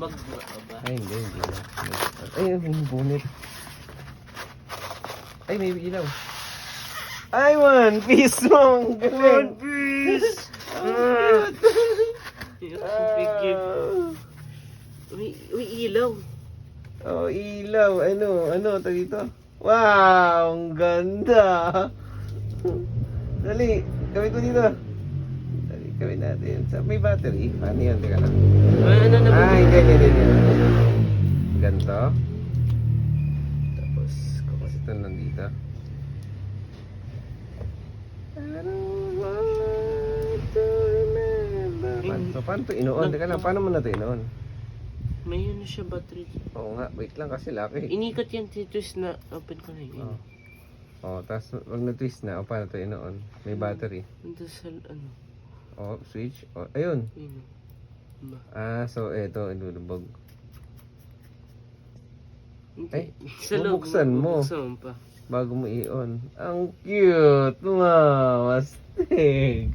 Magbaba. Ay, hindi na. Ay, yung bonnet. Ay, may ilaw. Ay, One Piece mo! Ang galing! One Piece! May ilaw. Oh, ilaw. Ano ito dito? Wow! Ang ganda! Dali, gawin ko dito. Dali, gawin natin. May battery. Paano yan? Teka lang. Ano na ba? Hindi. Ganito. Tapos, ito nandito. Paano ito inoon? Teka lang, paano mo na ito inoon? May ano siya battery. Oo nga, wait lang kasi laki. Inikot yan, twist na open ko na yun. Tapos wag na-twist na. O, paano ito inoon? May battery. Nandun sa ano. Switch. Ayun. Yun. So eto, ilulubog. Hindi. Sa bubuksan mo. Bubuksan mo pa. Bago mo i-on. Ang cute! Mga mastig!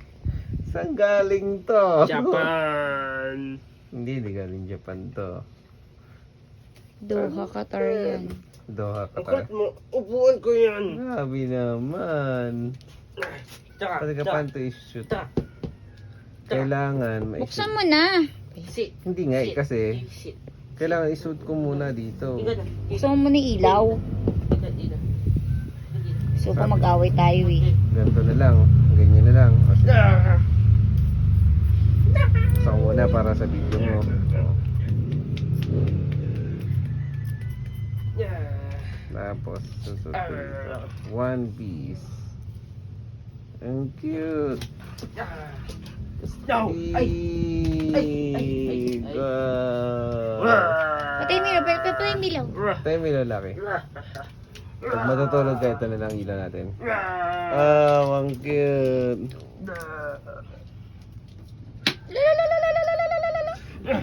Saan galing to? Japan! Hindi galing Japan to. Doha, Qatar yan. Doha, Angkat Qatar. mo, upuan ko yan. Grabe naman. Pati ka paano ito i-shoot? Kailangan Buksan mo na. Sit. Hindi nga kasi Sit. kailangan i-shoot ko muna dito. Buksan mo muna yung ilaw. So kung mag-away tayo eh. Ganito na lang. Ganyan na lang. Buksan ko muna para sa video mo. Tapos susutin. One Piece. Ang cute. No! Ay! Patay mo ilaw, patay mo ilaw. Tayo may lalaki. Pag matutulog ka, ito na lang ilaw natin. Ang cute. La la la la la la la la la la.